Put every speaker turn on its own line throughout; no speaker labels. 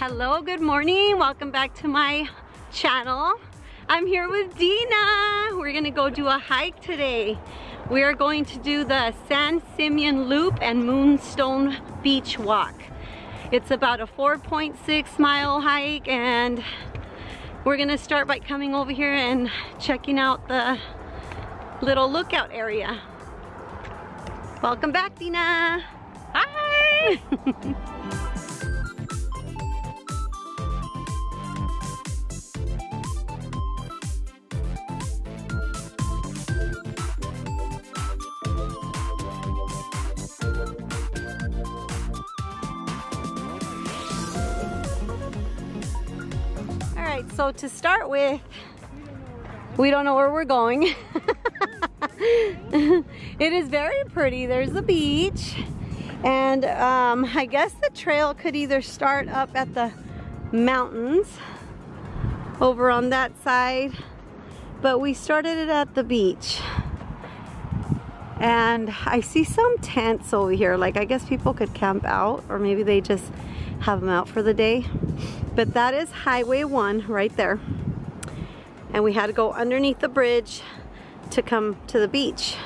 Hello, good morning. Welcome back to my channel. I'm here with Dina. We're gonna go do a hike today. We are going to do the Simeon Loop and Moonstone Beach walk. It's about a 4.6 mile hike, and we're gonna start by coming over here and checking out the little lookout area. Welcome back, Dina. Hi. Alright, so to start with, we don't know where we're going. It is very pretty. There's the beach, and I guess the trail could either start up at the mountains over on that side, but we started it at the beach. And I see some tents over here, like I guess people could camp out, or maybe they just have them out for the day. But that is Highway 1 right there. And we had to go underneath the bridge to come to the beach.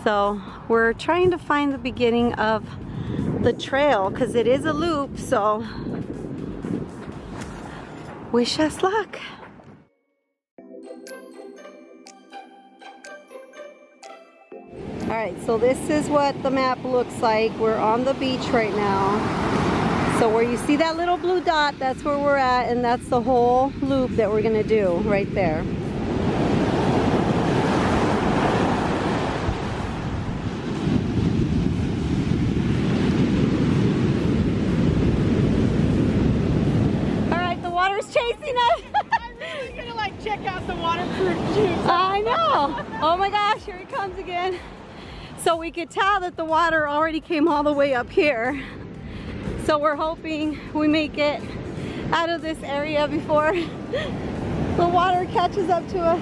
So we're trying to find the beginning of the trail because it is a loop, so wish us luck. Alright, so this is what the map looks like. We're on the beach right now. So where you see that little blue dot, that's where we're at, and that's the whole loop that we're gonna do right there. Alright, the water's chasing us.
I'm really gonna like check out the waterproof shoes.
I know. Oh my gosh, here it comes again. So we could tell that the water already came all the way up here. So we're hoping we make it out of this area before the water catches up to us.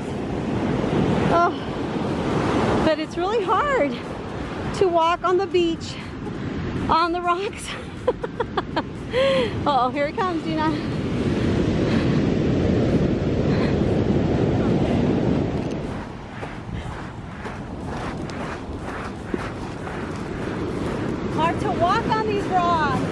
Oh, but it's really hard to walk on the beach on the rocks. Uh-oh, here it comes, Gina. Hard to walk on these rocks.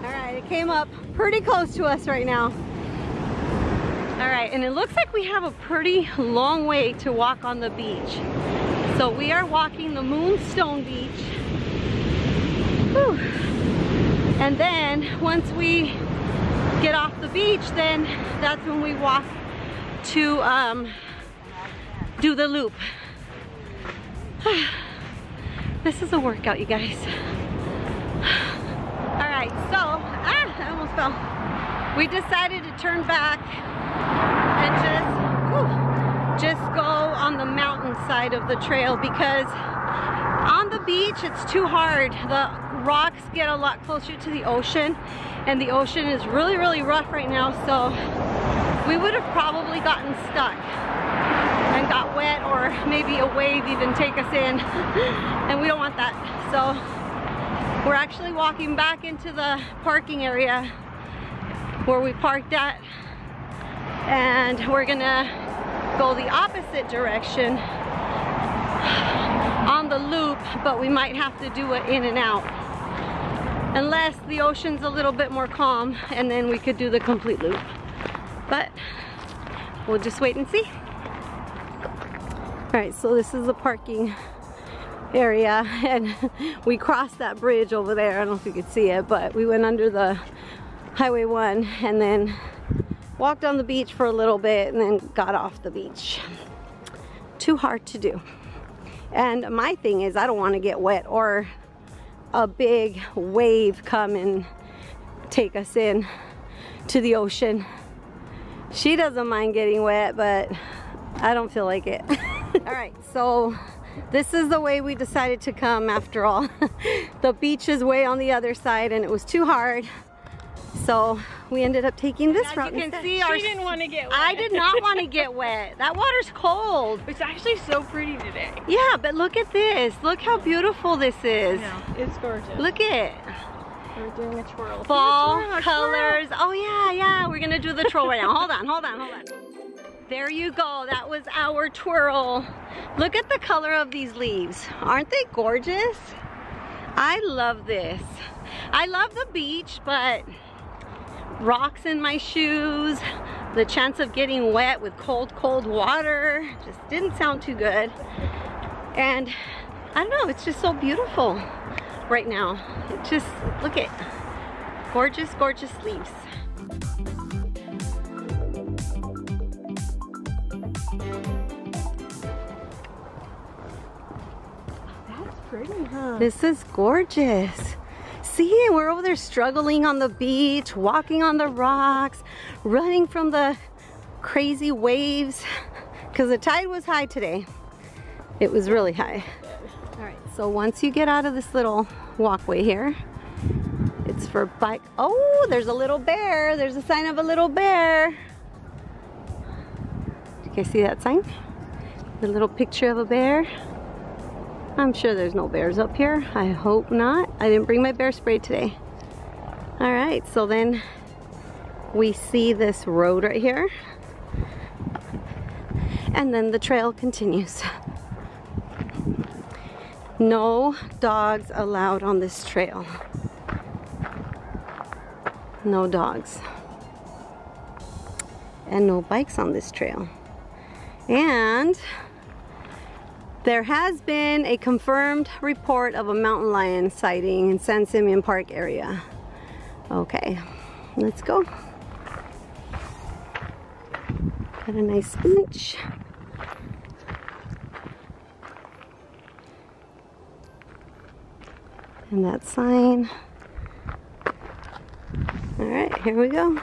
Alright, it came up pretty close to us right now. Alright, and it looks like we have a pretty long way to walk on the beach. So we are walking the Moonstone Beach. Whew. And then once we get off the beach, then that's when we walk to do the loop. This is a workout, you guys. Alright, so, I almost fell. We decided to turn back and just go on the mountain side of the trail, because on the beach it's too hard. The rocks get a lot closer to the ocean, and the ocean is really, really rough right now, so we would have probably gotten stuck and got wet, or maybe a wave even take us in, and we don't want that. So we're actually walking back into the parking area where we parked at, and we're gonna go the opposite direction on the loop, but we might have to do it in and out, unless the ocean's a little bit more calm, and then we could do the complete loop. But we'll just wait and see. Alright, so this is the parking area, and we crossed that bridge over there. I don't know if you could see it, but we went under the Highway 1 and then walked on the beach for a little bit and then got off the beach. Too hard to do. And my thing is, I don't want to get wet or a big wave come and take us in to the ocean. She doesn't mind getting wet, but I don't feel like it. Alright, so this is the way we decided to come after all. The beach is way on the other side, and it was too hard So we ended up taking this route.
As you can
instead.
see, she didn't want to get wet.
I did not want to get wet. That water's cold.
It's actually so pretty today.
Yeah, but look at this. Look how beautiful this is.
Yeah, it's gorgeous.
Look at it.
We're doing a twirl.
Fall colors. Oh yeah. We're gonna do the twirl right now. Hold on. There you go. That was our twirl. Look at the color of these leaves. Aren't they gorgeous? I love this. I love the beach, but rocks in my shoes, the chance of getting wet with cold water just didn't sound too good. And I don't know, it's just so beautiful right now. It just, look at gorgeous leaves.
That's pretty, huh?
This is gorgeous. See, we're over there struggling on the beach, walking on the rocks, running from the crazy waves, because the tide was high today. It was really high. All right, so once you get out of this little walkway here, it's for bike. Oh, there's a little bear. There's a sign of a little bear. You guys see that sign? The little picture of a bear. I'm sure there's no bears up here. I hope not. I didn't bring my bear spray today. All right, so then we see this road right here. And then the trail continues. No dogs allowed on this trail. No dogs. And no bikes on this trail. And there has been a confirmed report of a mountain lion sighting in San Simeon Park area. Okay, let's go. Got a nice bench. And that sign. All right, here we go.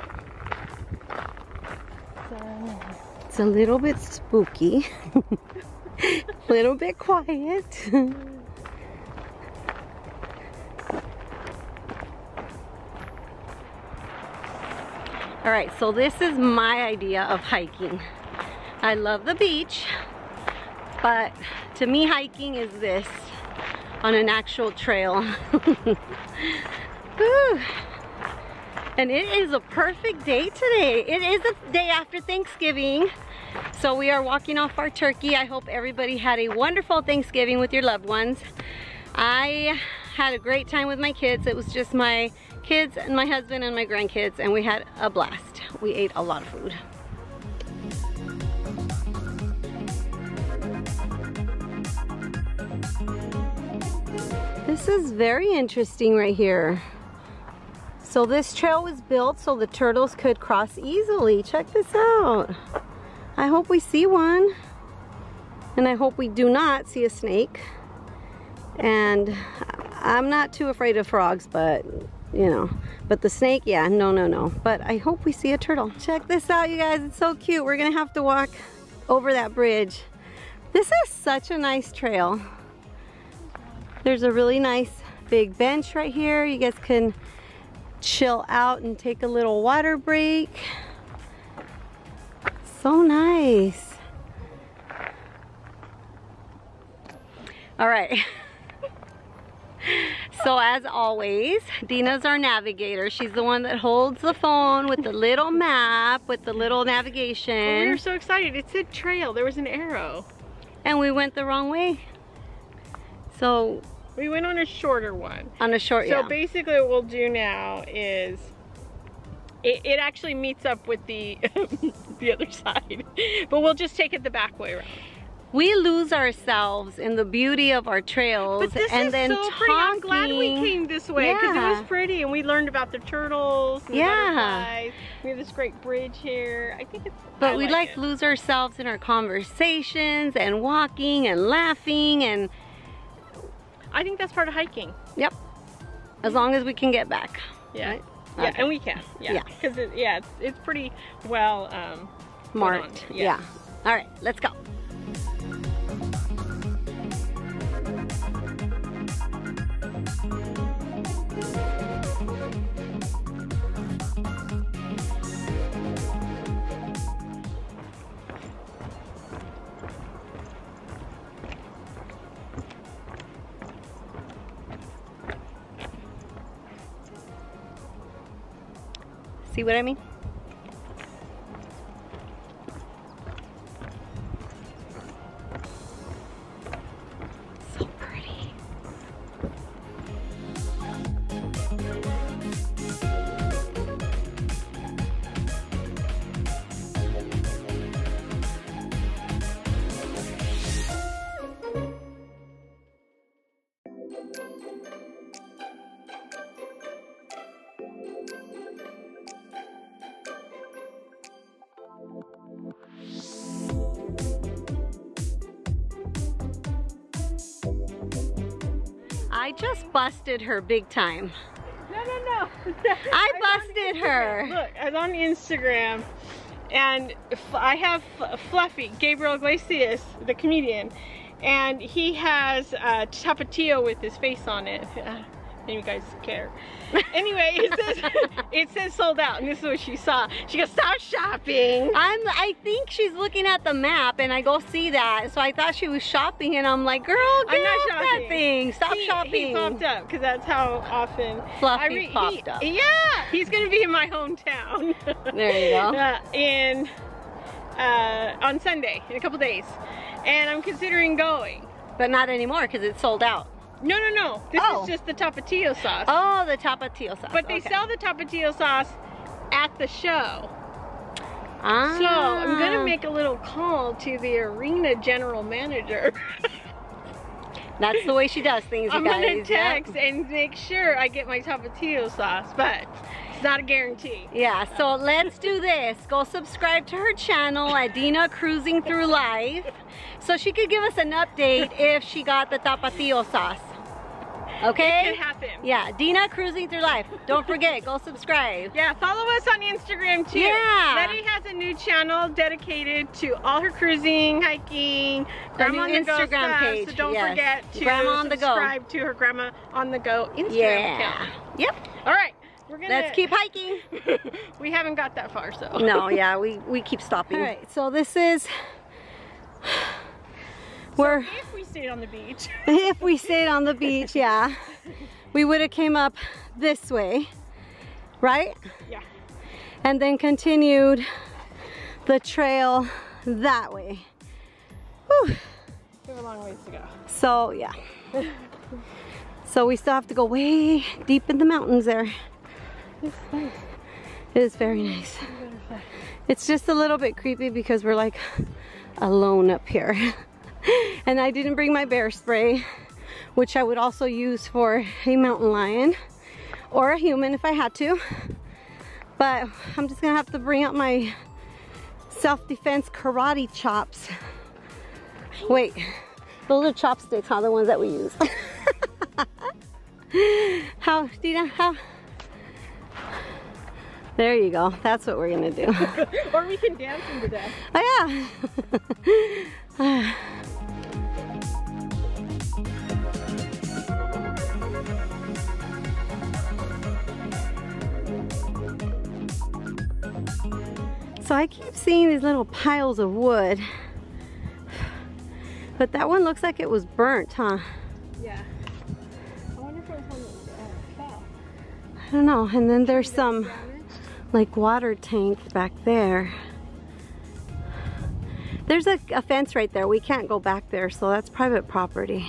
It's a little bit spooky. A little bit quiet. All right, so this is my idea of hiking. I love the beach, but to me hiking is this on an actual trail. And it is a perfect day today. It is a day after Thanksgiving. So we are walking off our turkey. I hope everybody had a wonderful Thanksgiving with your loved ones. I had a great time with my kids. It was just my kids and my husband and my grandkids, and we had a blast. We ate a lot of food. This is very interesting right here. So this trail was built so the turtles could cross easily. Check this out. I hope we see one. And I hope we do not see a snake. And I'm not too afraid of frogs, but you know. But the snake, yeah, no. But I hope we see a turtle. Check this out, you guys. It's so cute. We're gonna have to walk over that bridge. This is such a nice trail. There's a really nice big bench right here. You guys can chill out and take a little water break. So nice. All right. So as always, Dina's our navigator. She's the one that holds the phone with the little map, with the little navigation.
Well, we were so excited. It said trail. There was an arrow.
And we went the wrong way. So
we went on a shorter one.
On a short,
So basically what we'll do now is, it actually meets up with the the other side, but we'll just take it the back way around.
We lose ourselves in the beauty of our trails,
but this
and
is
then
so pretty. I'm glad we came this way because it was pretty, and we learned about the turtles and the butterflies. We have this great bridge here. I think it's.
But we like lose ourselves in our conversations and walking and laughing, and
I think that's part of hiking.
Yep. As long as we can get back.
Yeah.
Right?
Yeah,
okay.
and we can. Yeah. Because it's pretty well
marked. Yeah. All right, let's go. See what I mean? So pretty. I just busted her big time.
No.
I busted her.
Look, I was on Instagram, and I have Fluffy, Gabriel Iglesias, the comedian, and he has a tapatio with his face on it. You guys care. Anyway, it says sold out, and this is what she saw. She goes, stop shopping.
I think she's looking at the map, and I go see that. So I thought she was shopping, and I'm like, girl, get off that thing. Stop shopping.
He popped up, because that's how often
Fluffy popped up.
Yeah, he's going to be in my hometown.
There you go.
On Sunday, in a couple days. And I'm considering going.
But not anymore, because it's sold out.
No. This is just the tapatio sauce.
Oh, the tapatio sauce.
But they sell the tapatio sauce at the show.
Ah.
So I'm gonna make a little call to the arena general manager.
That's the way she does things, you guys.
I'm gonna text and make sure I get my tapatio sauce, but it's not a guarantee.
Yeah, so let's do this. Go subscribe to her channel at Dina Cruising Through Life, so she could give us an update if she got the tapatio sauce. Okay?
It could happen.
Yeah, Dina Cruising Through Life. Don't forget, go subscribe.
Yeah, follow us on Instagram too.
Yeah.
Letty has a new channel dedicated to all her cruising, hiking, Grandma on the Go
Instagram
stuff.
page.
So don't forget to
Grandma on the Go.
subscribe to her Grandma on the Go Instagram account.
Yep.
All right.
Let's keep hiking.
We haven't got that far, so.
No, yeah, we keep stopping. All right, so this is where
if we stayed on the beach.
If we stayed on the beach, yeah, we would have came up this way, right?
Yeah.
And then continued the trail that way. Whew.
We have a long ways to go.
So yeah. So we still have to go way deep in the mountains there.
It's nice.
It is very nice. It's just a little bit creepy because we're like alone up here. And I didn't bring my bear spray, which I would also use for a mountain lion or a human if I had to. But I'm just gonna have to bring out my self-defense karate chops. Wait, those are chopsticks, huh? The ones that we use. How, Dina, how? There you go. That's what we're gonna do.
Or we can dance into that.
Oh yeah. So I keep seeing these little piles of wood, but that one looks like it was burnt, huh?
Yeah. I wonder if it was one that fell.
I don't know. And then there's some like water tank back there. There's a fence right there. We can't go back there, so that's private property.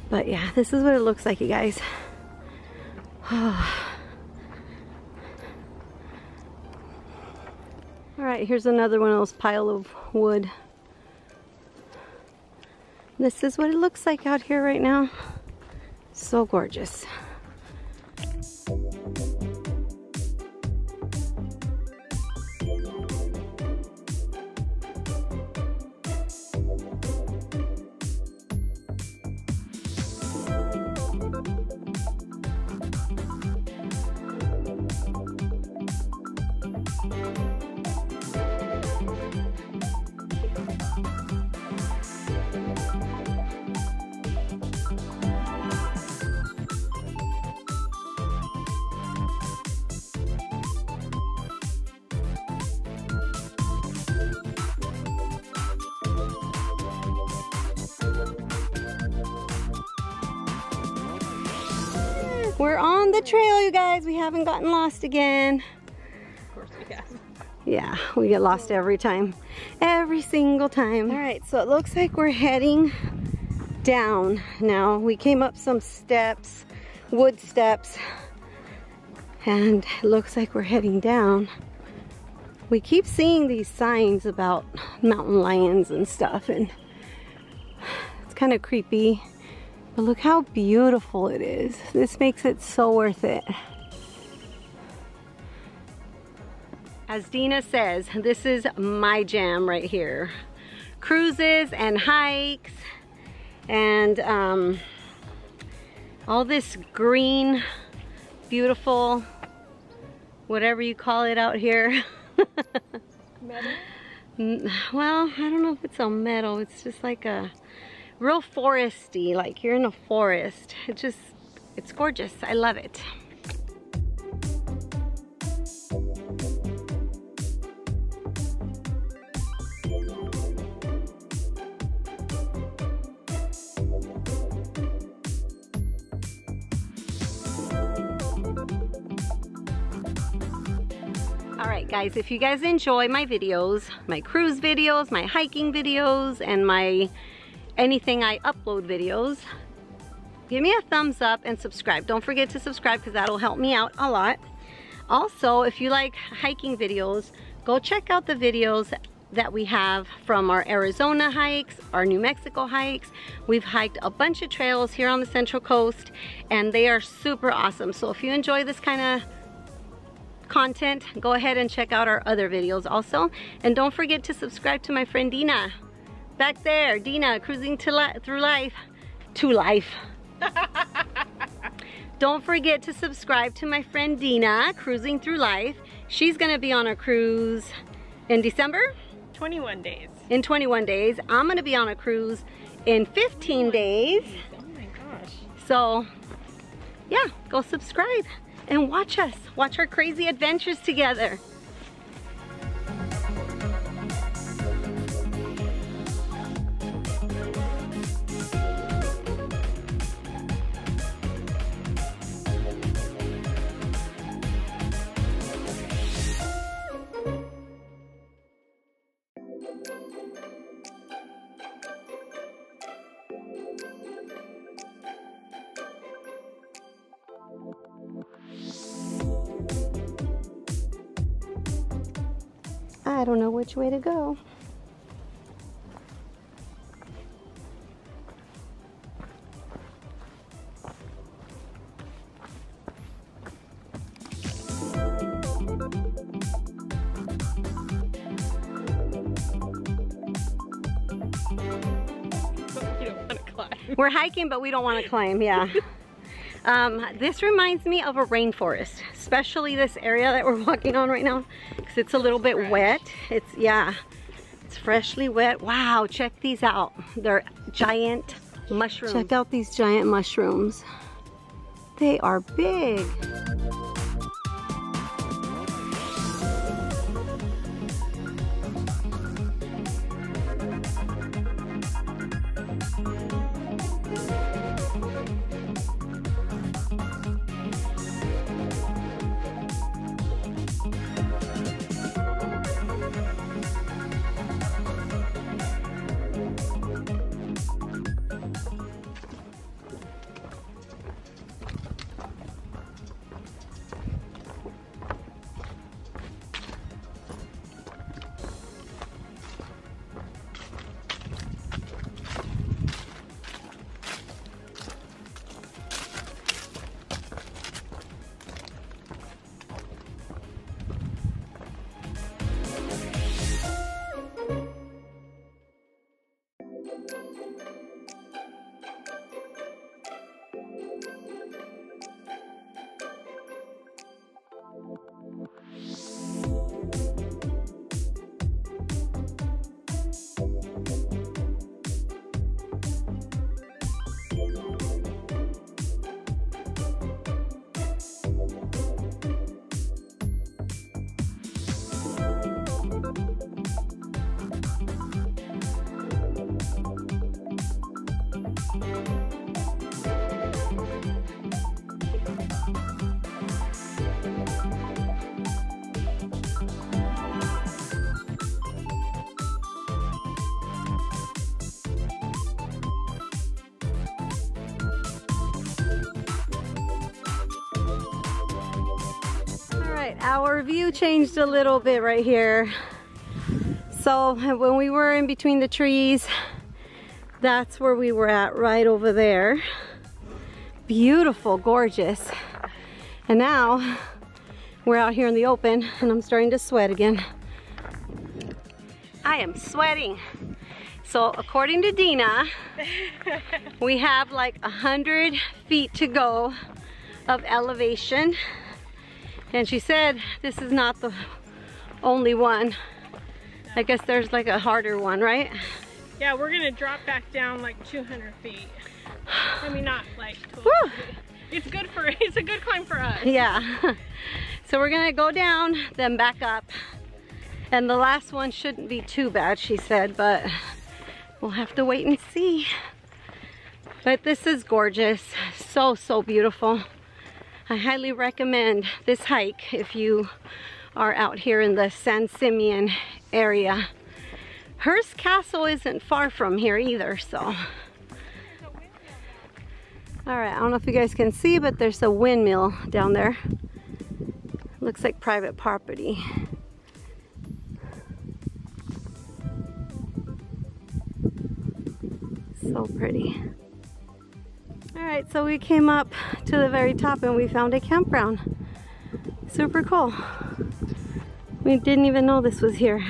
But yeah, this is what it looks like, you guys. All right, here's another one of those pile of wood. This is what it looks like out here right now. So gorgeous.
We're on the trail, you guys. We haven't gotten lost again.
Yeah, we get lost every time. Every single time. All right, so it looks like we're heading down now. We came up some steps, wood steps, and it looks like we're heading down. We keep seeing these signs about mountain lions and stuff, and it's kind of creepy. But look how beautiful it is. This makes it so worth it. As Dina says, this is my jam right here. Cruises and hikes and all this green, beautiful, whatever you call it out here.
Meadow?
Well, I don't know if it's a meadow. It's just like a real foresty, like you're in a forest. It's gorgeous. I love it. Alright guys, if you guys enjoy my videos, my cruise videos, my hiking videos, and my anything I upload videos, give me a thumbs up and subscribe. Don't forget to subscribe because that'll help me out a lot. Also, if you like hiking videos, go check out the videos that we have from our Arizona hikes, our New Mexico hikes. We've hiked a bunch of trails here on the Central Coast and they are super awesome. So if you enjoy this kind of content, go ahead and check out our other videos also. And don't forget to subscribe to my friend Dina. Back there, Dina, cruising through life. To life. Don't forget to subscribe to my friend Dina, cruising through life. She's gonna be on a cruise in December?
21 days.
In 21 days. I'm gonna be on a cruise in 15 days.
Oh my gosh.
So, yeah, go subscribe and watch us. Watch our crazy adventures together. I don't know which way to go.
You don't want to climb.
We're hiking, but we don't want to climb, yeah. This reminds me of a rainforest, especially this area that we're walking on right now, because it's a little bit wet. It's freshly wet. Wow, check these out. They're giant mushrooms. Check out these giant mushrooms. They are big. right, our view changed a little bit right here. So when we were in between the trees, that's where we were at, right over there. Beautiful, gorgeous. And now we're out here in the open and I'm starting to sweat again. I am sweating. So according to Dina, we have like 100 feet to go of elevation. And she said this is not the only one. I guess there's like a harder one, right?
Yeah, we're gonna drop back down like 200 feet. I mean, not like totally. It's a good climb for us.
Yeah. So we're gonna go down, then back up. And the last one shouldn't be too bad, she said, but we'll have to wait and see. But this is gorgeous. So, so beautiful. I highly recommend this hike if you are out here in the San Simeon area. Hearst Castle isn't far from here either, so. All right, I don't know if you guys can see, but there's a windmill down there. Looks like private property. So pretty. All right, so we came up to the very top and we found a campground. Super cool. We didn't even know this was here.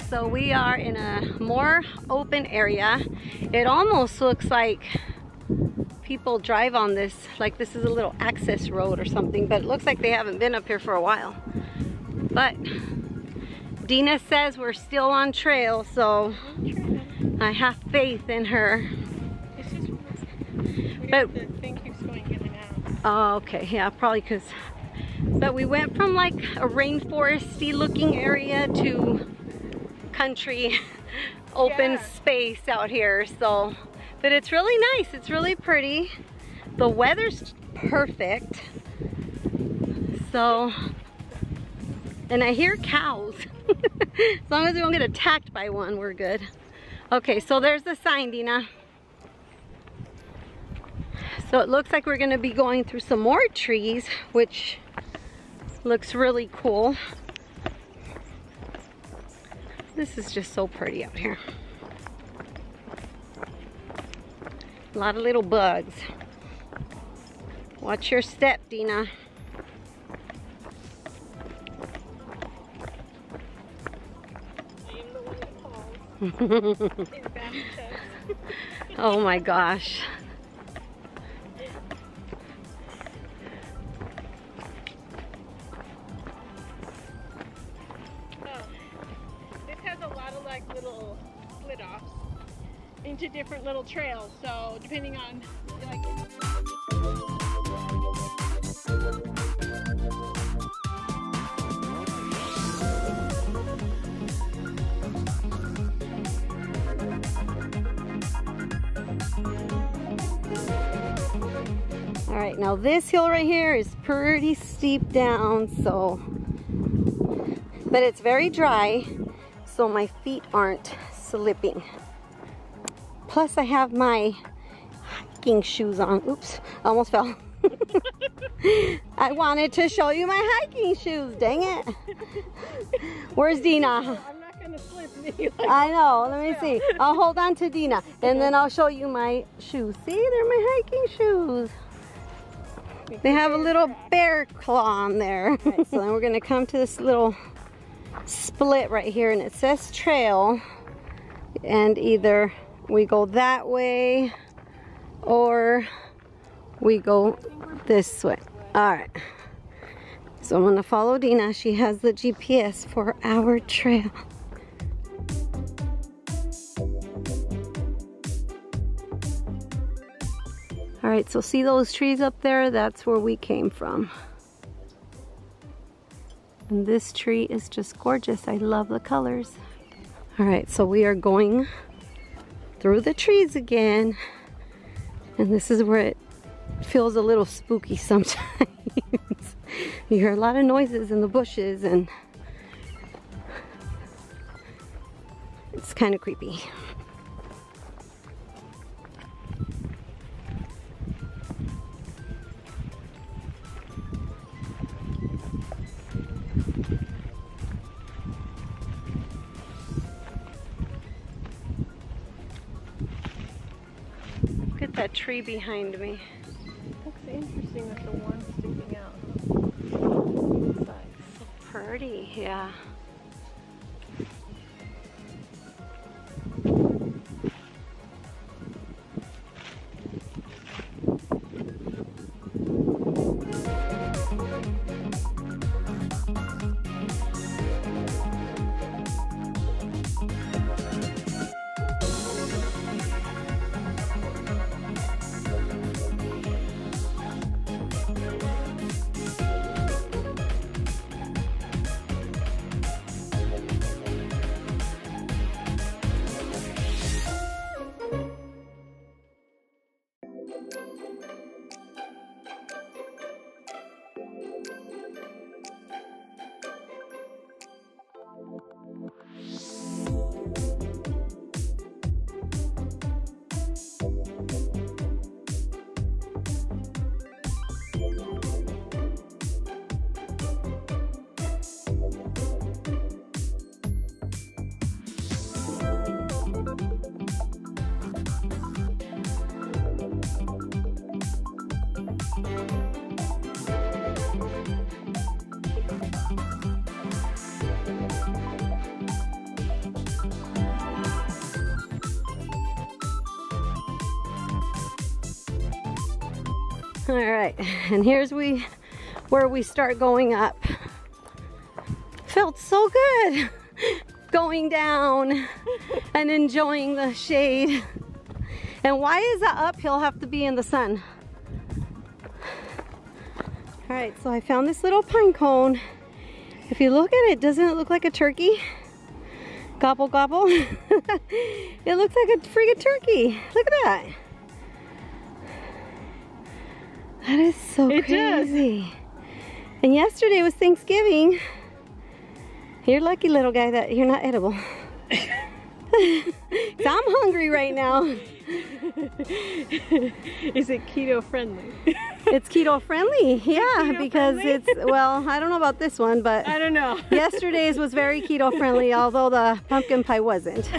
So we are in a more open area. It almost looks like people drive on this, like this is a little access road or something, but it looks like they haven't been up here for a while. But Dina says we're still on trail, so I have faith in her.
It's just,
but
the thing keeps going in and out.
Oh, okay, yeah, probably because. But we went from like a rainforesty looking area to country open space out here, so but it's really nice, it's really pretty, the weather's perfect, so, and I hear cows. As long as we don't get attacked by one, we're good. Okay, so there's the sign, Dina. So it looks like we're going to be going through some more trees, which looks really cool. This is just so pretty out here. A lot of little bugs. Watch your step, Dina.
I am the one that falls.
Oh my gosh.
Little split offs into different little trails, so depending on like
all right, now this hill right here is pretty steep down, so but it's very dry, so my feet aren't slipping. Plus I have my hiking shoes on. Oops, I almost fell. I wanted to show you my hiking shoes, dang it. Where's Dina?
I'm not gonna slip.
I know, let me see. I'll hold on to Dina and then I'll show you my shoes. See, they're my hiking shoes. They have a little bear claw on there. Right, so then we're gonna come to this little split right here and it says trail, and either we go that way or we go this way. All right, so I'm gonna follow Dina. She has the GPS for our trail. All right, so see those trees up there? That's where we came from. And this tree is just gorgeous. I love the colors. All right, so we are going through the trees again. And this is where it feels a little spooky sometimes. You hear a lot of noises in the bushes and it's kind of creepy. Look at that tree behind me.
Looks interesting with the one sticking out.
So pretty, yeah. All right, and here's where we start going up. Felt so good going down and enjoying the shade. And why is the uphill have to be in the sun? All right, so I found this little pine cone. If you look at it, doesn't it look like a turkey? Gobble, gobble. It looks like a friggin' turkey. Look at that. That is so crazy. Does. And yesterday was Thanksgiving. You're lucky, little guy, that you're not edible. 'Cause I'm hungry right now.
Is it keto friendly?
It's keto friendly, yeah, because it's, well, I don't know about this one, but
I don't know.
Yesterday's was very keto friendly, although the pumpkin pie wasn't.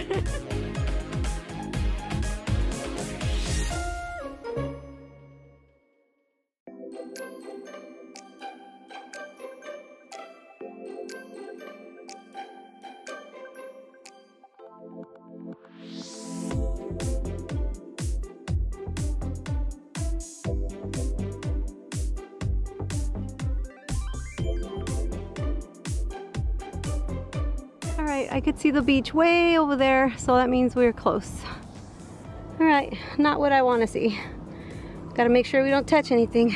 All right, I could see the beach way over there, so that means we're close. All right, not what I want to see. Gotta make sure we don't touch anything.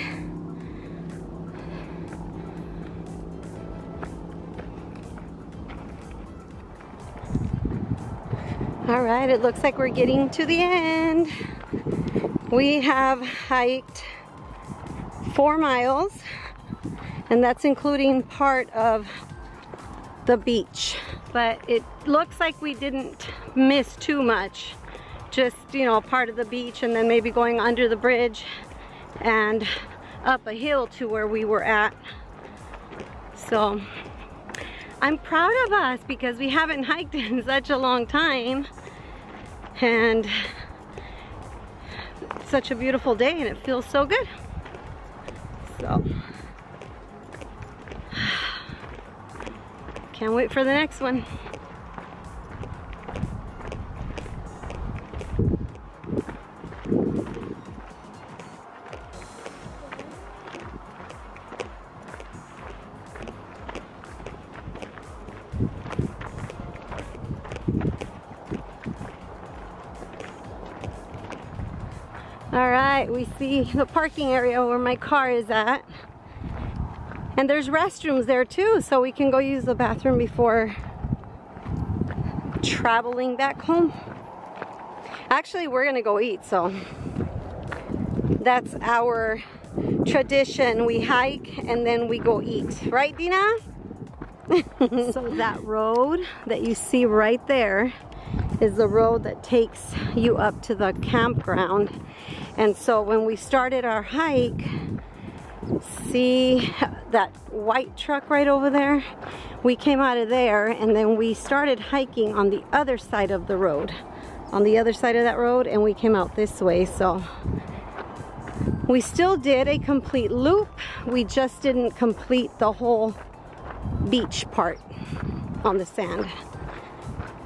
All right, it looks like we're getting to the end. We have hiked 4 miles, and that's including part of the beach. But it looks like we didn't miss too much. Just, you know, part of the beach and then maybe going under the bridge and up a hill to where we were at. So I'm proud of us because we haven't hiked in such a long time. And it's such a beautiful day and it feels so good. So can't wait for the next one. All right, we see the parking area where my car is at. And there's restrooms there too, so we can go use the bathroom before traveling back home. Actually, we're gonna go eat, so That's our tradition. We hike and then we go eat. Right, Dina? So that road that you see right there is the road that takes you up to the campground. And so when we started our hike, see that white truck right over there? We came out of there and then we started hiking on the other side of the road. On the other side of that road, and we came out this way. So we still did a complete loop. We just didn't complete the whole beach part on the sand.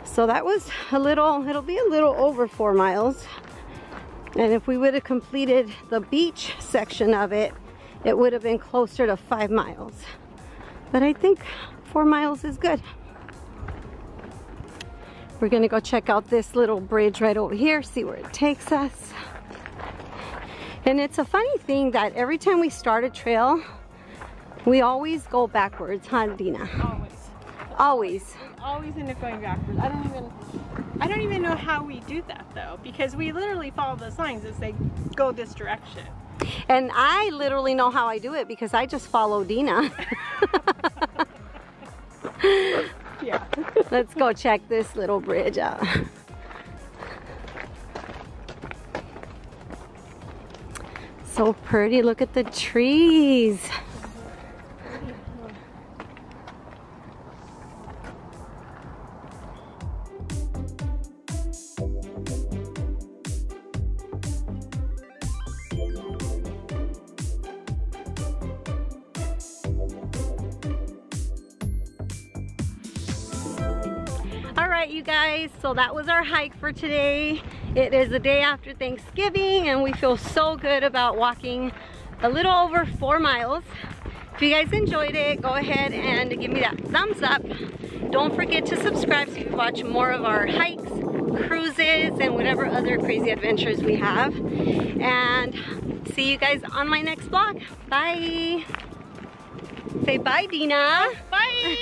So that was a little, it'll be a little over 4 miles. And if we would have completed the beach section of it, it would have been closer to 5 miles. But I think 4 miles is good. We're gonna go check out this little bridge right over here, see where it takes us. And it's a funny thing that every time we start a trail, we always go backwards, huh, Dina? Always.
We always end up going backwards. I don't even know how we do that though, because we literally follow the signs as they go this direction.
And I literally know how I do it because I just follow Dina.
Yeah.
Let's go check this little bridge out. So pretty, look at the trees. Alright you guys, so that was our hike for today. It is the day after Thanksgiving and we feel so good about walking a little over 4 miles. If you guys enjoyed it, go ahead and give me that thumbs up. Don't forget to subscribe so you can watch more of our hikes, cruises, and whatever other crazy adventures we have. And see you guys on my next vlog. Bye! Say bye, Dina!
Bye!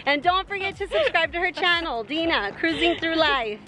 And don't forget to subscribe to her channel, Dina, Cruising Through Life.